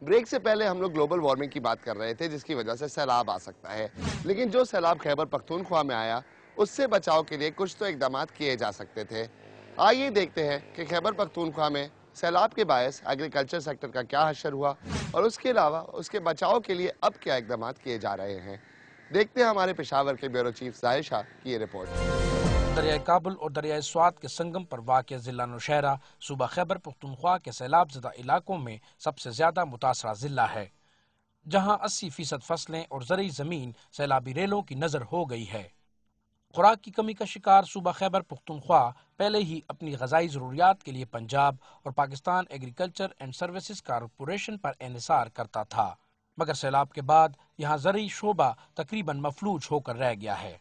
Break سے پہلے ہم لوگ گلوبل وارمنگ کی بات کر رہے تھے جس کی وجہ سے سیلاب آ سکتا ہے، لیکن جو سیلاب خیبر پختونخوا میں آیا اس سے بچاؤ کے لیے کچھ تو اقدامات کیے جا سکتے تھے۔ آئیے دیکھتے ہیں کہ خیبر پختونخوا میں سیلاب کے باعث ایگریکلچر سیکٹر کا کیا حشر ہوا اور اس کے علاوہ اس کے بچاؤ کے لیے اب کیا اقدامات کیے جا رہے ہیں۔ دیکھتے ہیں ہمارے پشاور کے بیورو چیف ظاہر شاہ کی یہ رپورٹ۔ دریائے کابل اور دریائے سوات کے سنگم پر واقع ضلع نوشہرہ صوبہ خیبر پختونخوا کے سیلاب زدہ علاقوں میں سب سے زیادہ متاثرہ ضلع ہے، جہاں 80% فصلیں اور زرعی زمین سیلابی ریلوں کی نظر ہو گئی ہے۔ خوراک کی کمی کا شکار صوبہ خیبر پختونخوا پہلے ہی اپنی غذائی ضروریات کے لیے پنجاب اور Pakistan agriculture and services corporation پر انحصار کرتا تھا، مگر سیلاب کے بعد یہاں زرعی شعبہ تقریباً مفلوج ہو کر رہ گیا ہے۔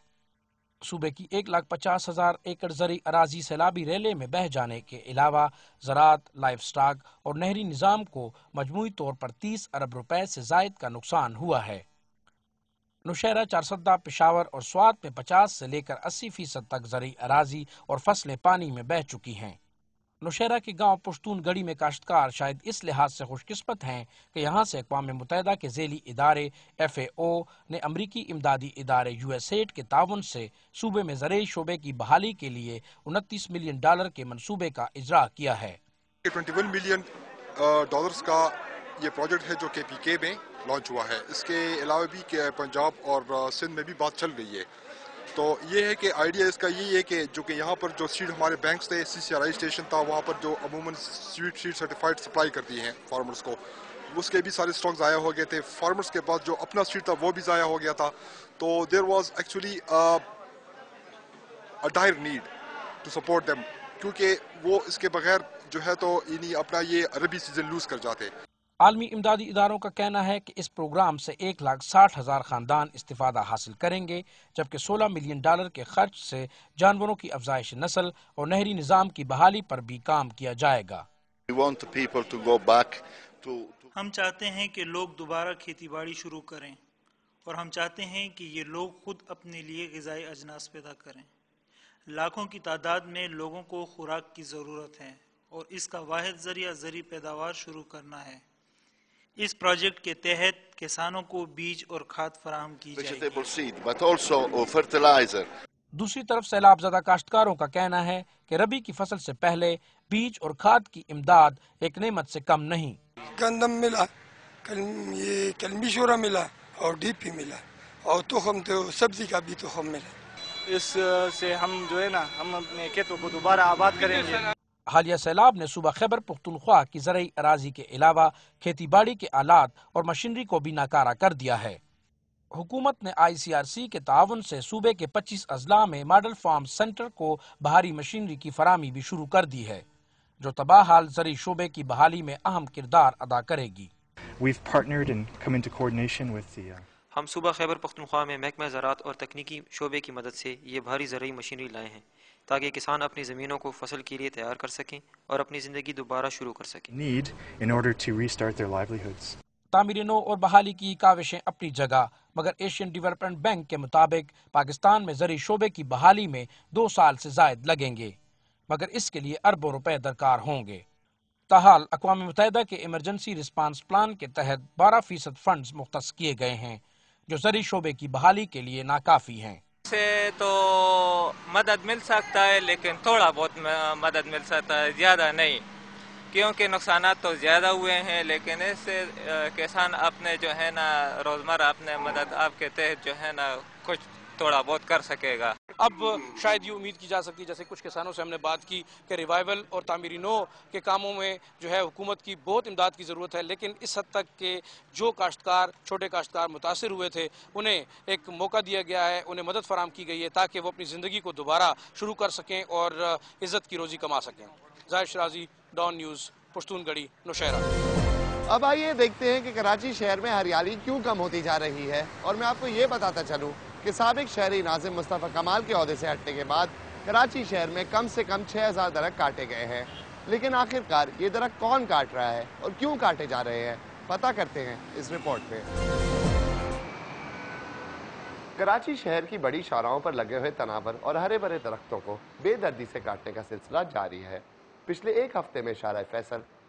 صوبے کی 1,50,000 ایکڑ زرعی اراضی سیلابی ریلے میں بہہ جانے کے علاوہ زراعت، لائف سٹاک اور نہری نظام کو مجموعی طور پر 30 ارب روپے سے زائد کا نقصان ہوا ہے۔ نوشہرہ، چارسدہ، پشاور اور سوات میں 50 سے لے کر 80% تک زرعی اراضی اور فصلیں پانی میں بہہ چکی ہیں۔ نوشہرہ کے گاؤں پشتون گڑھی میں کاشتکار شاید اس لحاظ سے خوش قسمت ہیں کہ یہاں سے اقوام متحدہ کے ذیلی ادارے FAO نے امریکی امدادی ادارے USAID کے تعاون سے صوبے میں زرعی شعبے کی بحالی کے لیے $29 ملین کے منصوبے کا اجرا کیا ہے۔ $21 ملین کا یہ پروجیکٹ ہے جو KPK میں لانچ ہوا ہے۔ اس کے علاوہ بھی کہ پنجاب اور سندھ میں بھی بات چل رہی ہے۔ تو یہ ہے کہ آئیڈیا اس کا یہی ہے کہ جو کہ یہاں پر جو سیڈ ہمارے بینکس تھے، CCRI اسٹیشن تھا، وہاں پر جو عموماً سیڈ سرٹیفائڈ سپلائی کرتی ہیں فارمرز کو، اس کے بھی سارے اسٹاک ضائع ہو گئے تھے۔ فارمرز کے پاس جو اپنا سیڈ تھا وہ بھی ضائع ہو گیا تھا۔ تو there was actually dire need to support them, کیونکہ وہ اس کے بغیر جو ہے تو اپنا یہ ربی سیزن لوز کر جاتے۔ عالمی امدادی اداروں کا کہنا ہے کہ اس پروگرام سے 1,60,000 خاندان استفادہ حاصل کریں گے، جبکہ $16 ملین کے خرچ سے جانوروں کی افزائش نسل اور نہری نظام کی بحالی پر بھی کام کیا جائے گا۔ ہم چاہتے ہیں کہ لوگ دوبارہ کھیتی باڑی شروع کریں، اور ہم چاہتے ہیں کہ یہ لوگ خود اپنے لیے غذائی اجناس پیدا کریں۔ لاکھوں کی تعداد میں لوگوں کو خوراک کی ضرورت ہے، اور اس کا واحد ذریعہ زرعی پیداوار شروع کرنا ہے۔ اس پروجیکٹ کے تحت کسانوں کو بیج اور کھاد فراہم کی جائے گی۔ دوسری طرف سیلاب زدہ کاشتکاروں کا کہنا ہے کہ ربی کی فصل سے پہلے بیج اور کھاد کی امداد ایک نعمت سے کم نہیں۔ گندم ملا، یہ کلمی شورا ملا اور DP ملا، اور تخم تو سبزی کا بھی تخم ملا۔ اس سے ہم جو ہے نا ہم اپنے کھیتوں کو دوبارہ آباد کریں گے۔ حالیہ سیلاب نے صوبہ خیبر پختونخوا کی زرعی اراضی کے علاوہ کھیتی باڑی کے آلات اور مشینری کو بھی ناکارہ کر دیا ہے۔ حکومت نے ICRC کے تعاون سے صوبے کے 25 اضلاع میں ماڈل فارم سینٹر کو بھاری مشینری کی فراہمی بھی شروع کر دی ہے، جو تباہ حال زرعی شعبے کی بحالی میں اہم کردار ادا کرے گی۔ ہم صوبہ خیبر پختونخوا میں محکمہ زراعت اور تکنیکی شعبے کی مدد سے یہ بھاری زرعی مشینری لائے ہیں تاکہ کسان اپنی زمینوں کو فصل کے لیے تیار کر سکیں اور اپنی زندگی دوبارہ شروع کر سکیں۔ تعمیر نو اور بحالی کی کاوشیں اپنی جگہ، مگر ایشین ڈیولپمنٹ بینک کے مطابق پاکستان میں زرعی شعبے کی بحالی میں 2 سال سے زائد لگیں گے، مگر اس کے لیے اربوں روپے درکار ہوں گے۔ تاحال اقوام متحدہ کے ایمرجنسی رسپانس پلان کے تحت 12% فنڈز مختص کیے گئے ہیں، جو زرعی شعبے کی بحالی کے لیے ناکافی ہیں۔ سے تو مدد مل سکتا ہے، لیکن تھوڑا بہت مدد مل سکتا ہے، زیادہ نہیں، کیونکہ نقصانات تو زیادہ ہوئے ہیں، لیکن اس سے کسان اپنے جو ہے نا روزمرہ اپنے مدد آپ کے تحت جو ہے نا کچھ تھوڑا بہت کر سکے گا۔ اب شاید یہ امید کی جا سکتی ہے، جیسے کچھ کسانوں سے ہم نے بات کی، کہ ریوائول اور تعمیری نو کے کاموں میں جو ہے حکومت کی بہت امداد کی ضرورت ہے، لیکن اس حد تک کہ جو کاشتکار، چھوٹے کاشتکار متاثر ہوئے تھے، انہیں ایک موقع دیا گیا ہے، انہیں مدد فراہم کی گئی ہے تاکہ وہ اپنی زندگی کو دوبارہ شروع کر سکیں اور عزت کی روزی کما سکیں۔ ظاہر شرازی، ڈان نیوز، پشتون گڑھی، نوشہرہ۔ اب آئیے دیکھتے ہیں کہ کراچی شہر میں ہریالی کیوں کم ہوتی جا رہی ہے، اور میں آپ کو یہ بتاتا چلوں کہ سابق شہری ناظم مصطفیٰ کمال کے عہدے سے ہٹنے کے بعد کراچی شہر میں کم سے کم 6,000 درخت کاٹے گئے ہیں، لیکن آخرکار یہ درخت کون کاٹ رہا ہے اور کیوں کاٹے جا رہے ہیں، پتہ کرتے ہیں اس رپورٹ میں۔ کراچی شہر کی بڑی شاہراہوں پر لگے ہوئے تناور اور ہرے بھرے درختوں کو بے دردی سے کاٹنے کا سلسلہ جاری ہے۔ پچھلے ایک ہفتے میں شارع فیصل،